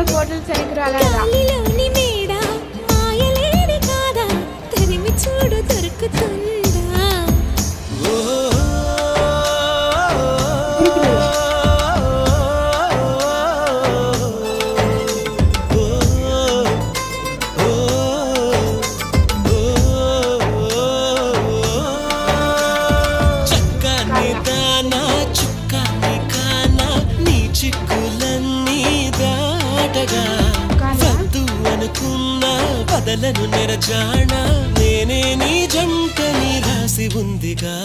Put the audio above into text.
ఇంకా కోటలు సరికి రాలేదా? గాలిలోని మేడ మాయలేని కాదా తరిమి చూడు దొరుకుతుందా చక్కని దానా చుక్కని కానా నీ చిక్కులన్నీ దాటగా వద్దు అనుకున్నా వదలను నెరజాణ నేనే నీ జంటని రాసి ఉందిగా